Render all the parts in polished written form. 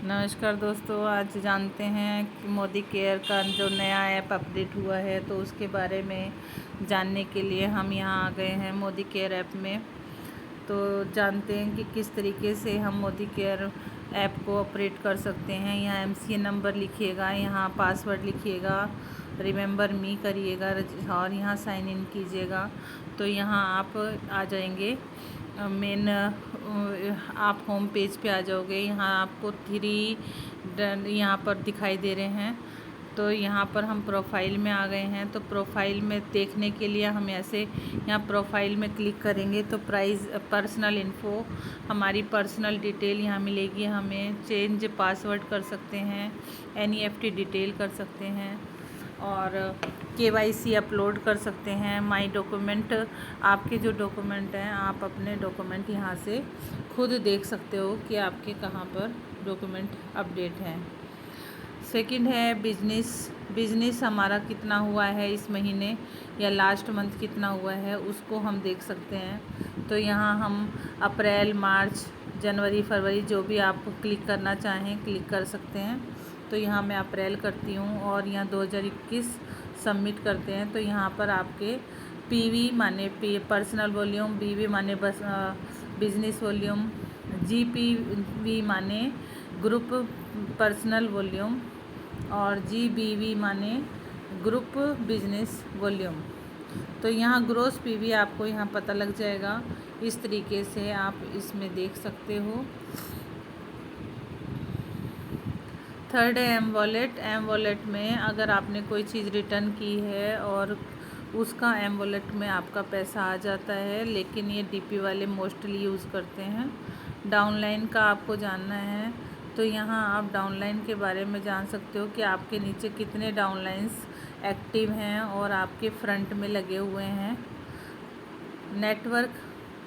नमस्कार दोस्तों, आज जानते हैं कि मोदी केयर का जो नया ऐप अपडेट हुआ है तो उसके बारे में जानने के लिए हम यहाँ आ गए हैं मोदी केयर ऐप में। तो जानते हैं कि किस तरीके से हम मोदी केयर ऐप को ऑपरेट कर सकते हैं। यहाँ MCN नंबर लिखिएगा, यहाँ पासवर्ड लिखिएगा, रिमेंबर मी करिएगा और यहाँ साइन इन कीजिएगा। तो यहाँ आप आ जाएंगे मेन, आप होम पेज पे आ जाओगे। यहाँ आपको यहाँ पर दिखाई दे रहे हैं। तो यहाँ पर हम प्रोफाइल में आ गए हैं। तो प्रोफाइल में देखने के लिए हम ऐसे यहाँ प्रोफाइल में क्लिक करेंगे तो प्राइस पर्सनल इन्फो, हमारी पर्सनल डिटेल यहाँ मिलेगी। हमें चेंज पासवर्ड कर सकते हैं, NEFT डिटेल कर सकते हैं और KYC अपलोड कर सकते हैं। माई डॉक्यूमेंट, आपके जो डॉक्यूमेंट हैं आप अपने डॉक्यूमेंट यहाँ से खुद देख सकते हो कि आपके कहाँ पर डॉक्यूमेंट अपडेट हैं। सेकंड है बिजनेस हमारा कितना हुआ है इस महीने या लास्ट मंथ कितना हुआ है उसको हम देख सकते हैं। तो यहाँ हम अप्रैल, मार्च, जनवरी, फरवरी जो भी आप क्लिक करना चाहें क्लिक कर सकते हैं। तो यहाँ मैं अप्रैल करती हूँ और यहाँ 2021 सबमिट करते हैं। तो यहाँ पर आपके PV माने पर्सनल वॉल्यूम, BV माने बस बिजनेस वॉल्यूम, GPV माने ग्रुप पर्सनल वॉल्यूम और GBV माने ग्रुप बिजनेस वॉल्यूम। तो यहाँ ग्रोस PV आपको यहाँ पता लग जाएगा। इस तरीके से आप इसमें देख सकते हो। थर्ड है एम वॉलेट में अगर आपने कोई चीज़ रिटर्न की है और उसका एम वॉलेट में आपका पैसा आ जाता है, लेकिन ये DP वाले मोस्टली यूज़ करते हैं। डाउनलाइन का आपको जानना है तो यहाँ आप डाउनलाइन के बारे में जान सकते हो कि आपके नीचे कितने डाउनलाइंस एक्टिव हैं और आपके फ्रंट में लगे हुए हैं। नेटवर्क,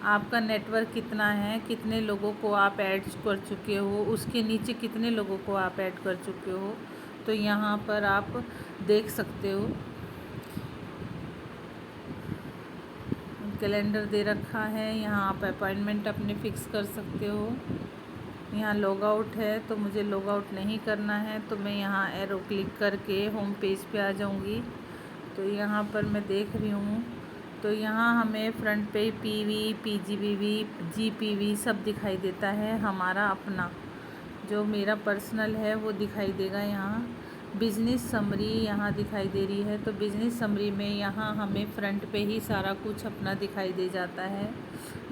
आपका नेटवर्क कितना है, कितने लोगों को आप ऐड कर चुके हो, उसके नीचे कितने लोगों को आप ऐड कर चुके हो, तो यहाँ पर आप देख सकते हो। कैलेंडर दे रखा है, यहाँ आप अपॉइंटमेंट अपने फिक्स कर सकते हो। यहाँ लॉग आउट है तो मुझे लॉग आउट नहीं करना है तो मैं यहाँ एरो क्लिक करके होम पेज पे आ जाऊँगी। तो यहाँ पर मैं देख रही हूँ तो यहाँ हमें फ्रंट पे PV, PGBV, GPV सब दिखाई देता है। हमारा अपना जो मेरा पर्सनल है वो दिखाई देगा। यहाँ बिज़नेस समरी यहाँ दिखाई दे रही है। तो बिज़नेस समरी में यहाँ हमें फ्रंट पे ही सारा कुछ अपना दिखाई दे जाता है।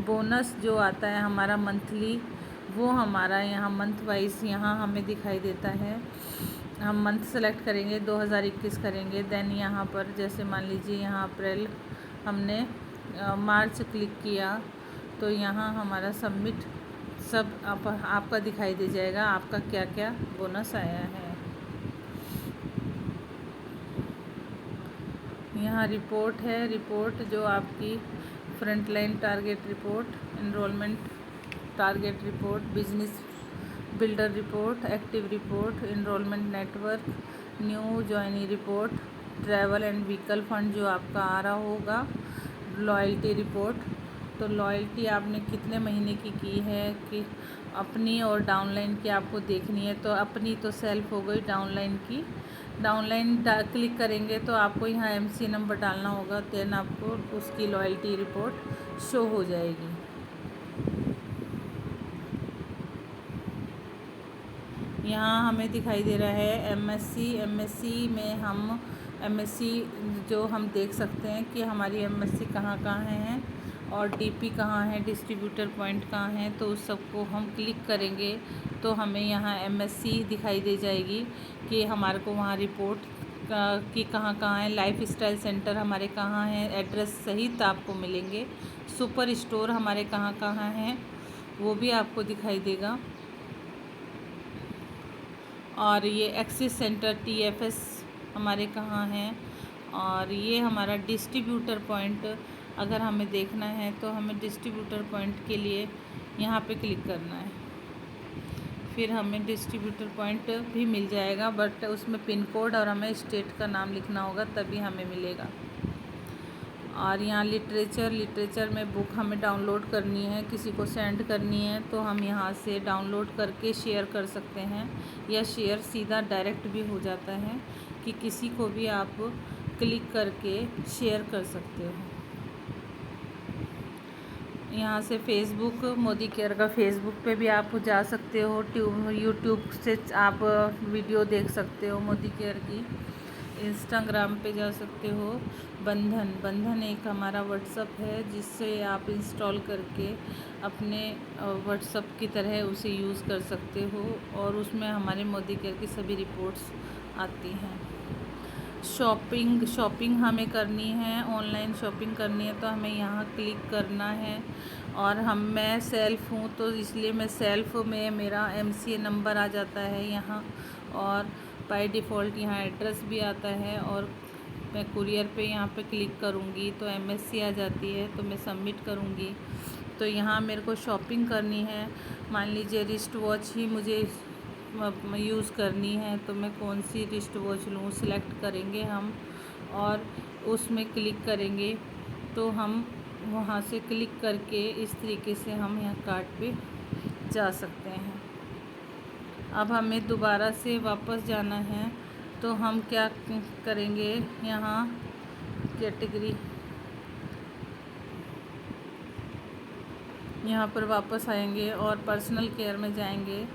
बोनस जो आता है हमारा मंथली, वो हमारा यहाँ मंथ वाइज यहाँ हमें दिखाई देता है। हम मंथ सेलेक्ट करेंगे, 2021 करेंगे, देन यहाँ पर जैसे मान लीजिए यहाँ अप्रैल, हमने मार्च क्लिक किया तो यहाँ हमारा सबमिट सब आपका दिखाई दे जाएगा, आपका क्या क्या बोनस आया है। यहाँ रिपोर्ट है, रिपोर्ट जो आपकी frontline target report, enrolment target report, business builder report, active report, enrolment network, new joinee report, travel and vehicle fund जो आपका आ रहा होगा, लॉयल्टी रिपोर्ट। तो लॉयल्टी आपने कितने महीने की है कि अपनी और डाउनलाइन की आपको देखनी है। तो अपनी तो सेल्फ हो गई, डाउनलाइन की, डाउनलाइन क्लिक करेंगे तो आपको यहाँ MC नंबर डालना होगा, देन आपको उसकी लॉयल्टी रिपोर्ट शो हो जाएगी। यहाँ हमें दिखाई दे रहा है MSC में हम MSC जो हम देख सकते हैं कि हमारी MSC कहाँ कहाँ हैं और DP कहाँ है, डिस्ट्रीब्यूटर पॉइंट कहाँ है। तो उस सबको हम क्लिक करेंगे तो हमें यहाँ MSC दिखाई दे जाएगी कि हमारे को वहाँ रिपोर्ट कि कहाँ कहाँ है। लाइफ स्टाइल सेंटर हमारे कहाँ हैं, एड्रेस सहित आपको मिलेंगे। सुपर स्टोर हमारे कहाँ कहाँ हैं वो भी आपको दिखाई देगा। और ये एक्सिस सेंटर TFS हमारे कहाँ हैं। और ये हमारा डिस्ट्रीब्यूटर पॉइंट अगर हमें देखना है तो हमें डिस्ट्रीब्यूटर पॉइंट के लिए यहाँ पे क्लिक करना है, फिर हमें डिस्ट्रीब्यूटर पॉइंट भी मिल जाएगा, बट उसमें पिन कोड और हमें स्टेट का नाम लिखना होगा तभी हमें मिलेगा। और यहाँ लिटरेचर में बुक हमें डाउनलोड करनी है, किसी को सेंड करनी है तो हम यहाँ से डाउनलोड करके शेयर कर सकते हैं, या शेयर सीधा डायरेक्ट भी हो जाता है कि किसी को भी आप क्लिक करके शेयर कर सकते हो। यहाँ से फेसबुक, मोदी केयर का फेसबुक पे भी आप जा सकते हो, यूट्यूब से आप वीडियो देख सकते हो मोदी केयर की। इंस्टाग्राम पे जा सकते हो। बंधन एक हमारा व्हाट्सअप है, जिससे आप इंस्टॉल करके अपने व्हाट्सअप की तरह उसे यूज़ कर सकते हो, और उसमें हमारे मोदी केयर की सभी रिपोर्ट्स आती हैं। शॉपिंग हमें करनी है, ऑनलाइन शॉपिंग करनी है तो हमें यहाँ क्लिक करना है। और मैं सेल्फ़ हूँ तो इसलिए मैं सेल्फ़ में मेरा MCA नंबर आ जाता है यहाँ, और बाय डिफ़ॉल्ट यहाँ एड्रेस भी आता है। और मैं कुरियर पे यहाँ पे क्लिक करूँगी तो MSC आ जाती है, तो मैं सबमिट करूँगी। तो यहाँ मेरे को शॉपिंग करनी है, मान लीजिए रिस्ट वॉच ही मुझे यूज़ करनी है, तो मैं कौन सी रिस्ट वॉच लूँ सिलेक्ट करेंगे हम, और उसमें क्लिक करेंगे तो हम वहाँ से क्लिक करके इस तरीके से हम यहाँ कार्ट पे जा सकते हैं। अब हमें दोबारा से वापस जाना है तो हम क्या करेंगे, यहाँ कैटेगरी, यहाँ पर वापस आएंगे और पर्सनल केयर में जाएंगे।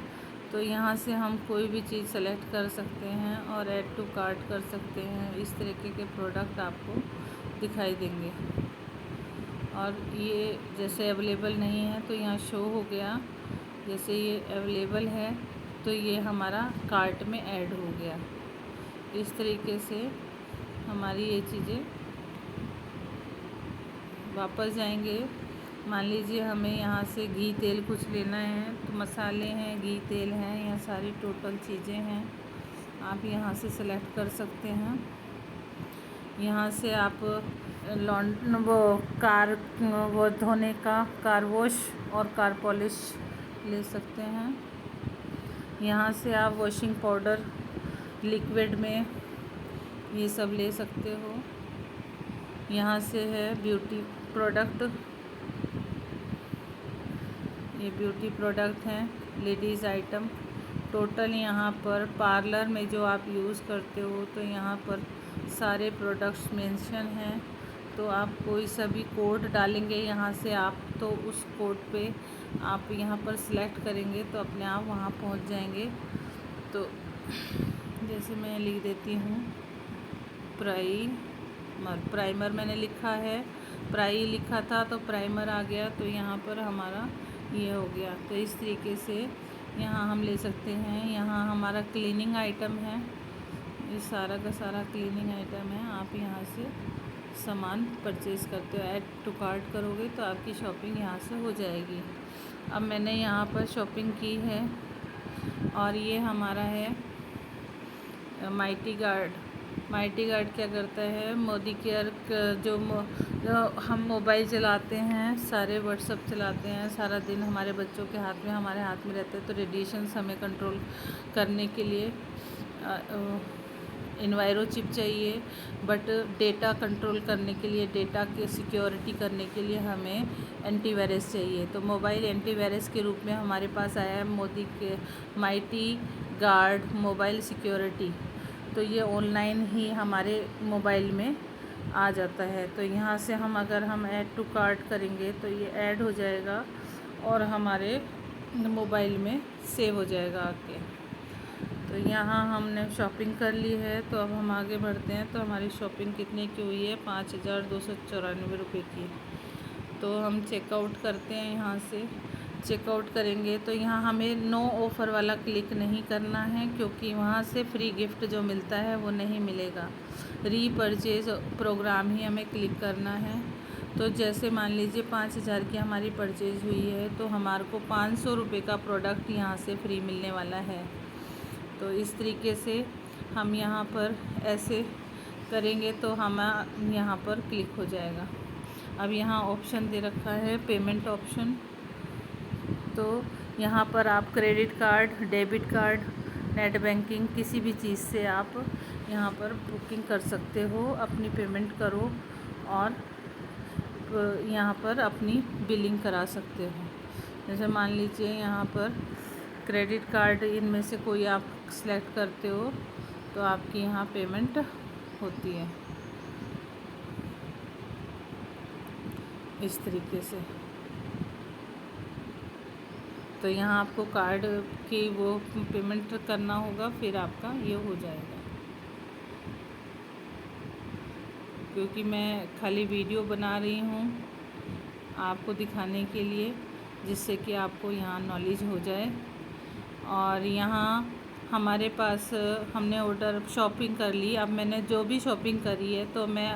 तो यहाँ से हम कोई भी चीज़ सेलेक्ट कर सकते हैं और ऐड टू कार्ट कर सकते हैं। इस तरीके के प्रोडक्ट आपको दिखाई देंगे। और ये जैसे अवेलेबल नहीं है तो यहाँ शो हो गया, जैसे ये अवेलेबल है तो ये हमारा कार्ट में ऐड हो गया। इस तरीके से हमारी ये चीज़ें, वापस जाएंगे, मान लीजिए हमें यहाँ से घी तेल कुछ लेना है तो मसाले हैं, घी तेल हैं, यहाँ सारी टोटल चीज़ें हैं, आप यहाँ से सेलेक्ट कर सकते हैं। यहाँ से आप कार वो धोने का कार वॉश और कार पॉलिश ले सकते हैं। यहाँ से आप वॉशिंग पाउडर लिक्विड में ये सब ले सकते हो। यहाँ से है ब्यूटी प्रोडक्ट, ये ब्यूटी प्रोडक्ट हैं, लेडीज़ आइटम। टोटल यहाँ पर पार्लर में जो आप यूज़ करते हो तो यहाँ पर सारे प्रोडक्ट्स मेंशन हैं। तो आप कोई सा भी कोड डालेंगे यहाँ से आप, तो उस कोड पे आप यहाँ पर सिलेक्ट करेंगे तो अपने आप वहाँ पहुँच जाएंगे। तो जैसे मैं लिख देती हूँ प्राइमर मैंने लिखा है, प्राई लिखा था तो प्राइमर आ गया, तो यहाँ पर हमारा ये हो गया। तो इस तरीके से यहाँ हम ले सकते हैं। यहाँ हमारा क्लीनिंग आइटम है, ये सारा का सारा क्लीनिंग आइटम है। आप यहाँ से सामान परचेज़ करते हो, ऐड टू कार्ट करोगे तो आपकी शॉपिंग यहाँ से हो जाएगी। अब मैंने यहाँ पर शॉपिंग की है, और ये हमारा है माइटी गार्ड क्या करता है, मोदी केयर जो हम मोबाइल चलाते हैं, सारे व्हाट्सअप चलाते हैं सारा दिन, हमारे बच्चों के हाथ में, हमारे हाथ में रहते हैं, तो रेडिएशंस हमें कंट्रोल करने के लिए एनवायरो चिप चाहिए, बट डेटा कंट्रोल करने के लिए, डेटा की सिक्योरिटी करने के लिए हमें एंटीवायरस चाहिए। तो मोबाइल एंटीवायरस के रूप में हमारे पास आया है मोदी के माइटी गार्ड मोबाइल सिक्योरिटी। तो ये ऑनलाइन ही हमारे मोबाइल में आ जाता है। तो यहाँ से हम अगर हम ऐड टू कार्ट करेंगे तो ये ऐड हो जाएगा और हमारे मोबाइल में सेव हो जाएगा आके। तो यहाँ हमने शॉपिंग कर ली है, तो अब हम आगे बढ़ते हैं। तो हमारी शॉपिंग कितने की हुई है, 5294 रुपये की। तो हम चेकआउट करते हैं, यहाँ से चेकआउट करेंगे तो यहाँ हमें नो ऑफ़र वाला क्लिक नहीं करना है, क्योंकि वहाँ से फ्री गिफ्ट जो मिलता है वो नहीं मिलेगा। रीपरचेज़ प्रोग्राम ही हमें क्लिक करना है। तो जैसे मान लीजिए 5000 की हमारी परचेज़ हुई है तो हमारे को 500 रुपये का प्रोडक्ट यहाँ से फ्री मिलने वाला है। तो इस तरीके से हम यहाँ पर ऐसे करेंगे तो हम यहाँ पर क्लिक हो जाएगा। अब यहाँ ऑप्शन दे रखा है पेमेंट ऑप्शन, तो यहाँ पर आप credit card, debit card, net banking किसी भी चीज़ से आप यहाँ पर बुकिंग कर सकते हो, अपनी पेमेंट करो और आप यहाँ पर अपनी बिलिंग करा सकते हो। जैसे मान लीजिए यहाँ पर क्रेडिट कार्ड इनमें से कोई आप सेलेक्ट करते हो तो आपकी यहाँ पेमेंट होती है इस तरीके से। तो यहाँ आपको कार्ड की वो पेमेंट करना होगा, फिर आपका ये हो जाएगा। क्योंकि मैं खाली वीडियो बना रही हूँ आपको दिखाने के लिए, जिससे कि आपको यहाँ नॉलेज हो जाए। और यहाँ हमारे पास हमने ऑर्डर शॉपिंग कर ली। अब मैंने जो भी शॉपिंग करी है तो मैं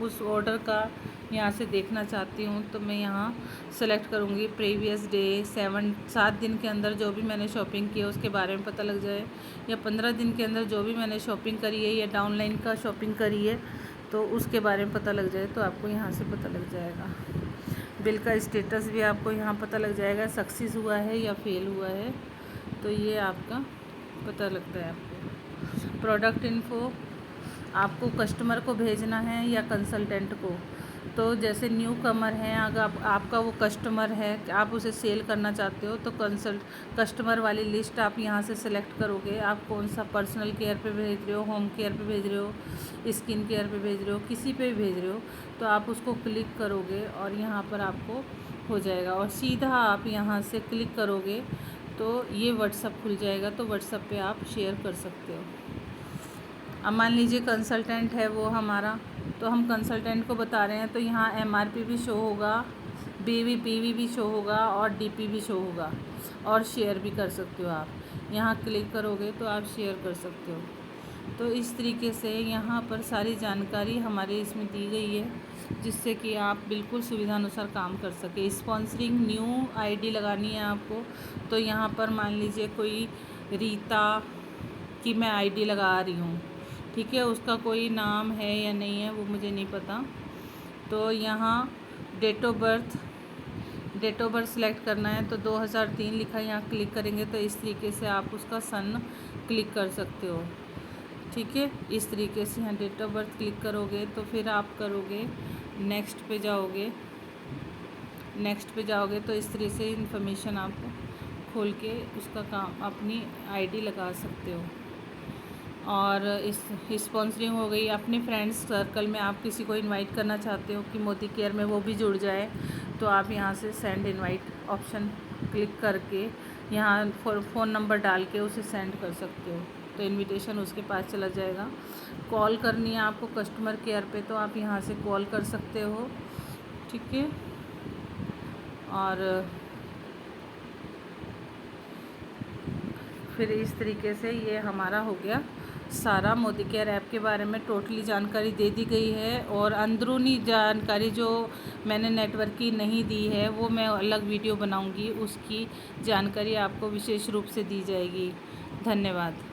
उस ऑर्डर का यहाँ से देखना चाहती हूँ, तो मैं यहाँ सेलेक्ट करूँगी प्रीवियस डे। 7 दिन के अंदर जो भी मैंने शॉपिंग की है उसके बारे में पता लग जाए, या 15 दिन के अंदर जो भी मैंने शॉपिंग करी है या डाउनलाइन का शॉपिंग करी है तो उसके बारे में पता लग जाए, तो आपको यहाँ से पता लग जाएगा। बिल का स्टेटस भी आपको यहाँ पता लग जाएगा, सक्सेस हुआ है या फेल हुआ है, तो ये आपका पता लगता है आपको। प्रोडक्ट इन्फो आपको कस्टमर को भेजना है या कंसल्टेंट को। तो जैसे न्यू कमर हैं, अगर आपका वो कस्टमर है, आप उसे सेल करना चाहते हो, तो कस्टमर वाली लिस्ट आप यहाँ से सेलेक्ट करोगे। आप कौन सा पर्सनल केयर पे भेज रहे हो, होम केयर पे भेज रहे हो, स्किन केयर पे भेज रहे हो, किसी पे भी भेज रहे हो, तो आप उसको क्लिक करोगे और यहाँ पर आपको हो जाएगा। और सीधा आप यहाँ से क्लिक करोगे तो ये व्हाट्सअप खुल जाएगा, तो व्हाट्सअप पे आप शेयर कर सकते हो। अब मान लीजिए कंसल्टेंट है वो हमारा, तो हम कंसल्टेंट को बता रहे हैं, तो यहाँ MRP भी शो होगा, PV भी शो होगा और DP भी शो होगा। और शेयर भी कर सकते हो आप, यहाँ क्लिक करोगे तो आप शेयर कर सकते हो। तो इस तरीके से यहाँ पर सारी जानकारी हमारे इसमें दी गई है, जिससे कि आप बिल्कुल सुविधानुसार काम कर सके। स्पॉन्सरिंग न्यू ID लगानी है आपको, तो यहाँ पर मान लीजिए कोई रीता की मैं ID लगा रही हूँ, ठीक है, उसका कोई नाम है या नहीं है वो मुझे नहीं पता। तो यहाँ डेट ऑफ बर्थ सेलेक्ट करना है, तो 2003 लिखा है, यहाँ क्लिक करेंगे तो इस तरीके से आप उसका सन क्लिक कर सकते हो, ठीक है। इस तरीके से यहाँ डेट ऑफ बर्थ क्लिक करोगे तो फिर आप करोगे नेक्स्ट पे जाओगे तो इस तरह से इन्फॉर्मेशन आप खोल के उसका काम अपनी ID लगा सकते हो। और इस स्पॉन्सरिंग हो गई। अपने फ्रेंड्स सर्कल में आप किसी को इनवाइट करना चाहते हो कि मोदी केयर में वो भी जुड़ जाए, तो आप यहाँ से सेंड इनवाइट ऑप्शन क्लिक करके यहाँ फ़ोन नंबर डाल के उसे सेंड कर सकते हो, तो इनविटेशन उसके पास चला जाएगा। कॉल करनी है आपको कस्टमर केयर पे, तो आप यहाँ से कॉल कर सकते हो, ठीक है। और फिर इस तरीके से ये हमारा हो गया सारा मोदी केयर ऐप के बारे में टोटली जानकारी दे दी गई है। और अंदरूनी जानकारी जो मैंने नेटवर्क की नहीं दी है वो मैं अलग वीडियो बनाऊंगी, उसकी जानकारी आपको विशेष रूप से दी जाएगी। धन्यवाद।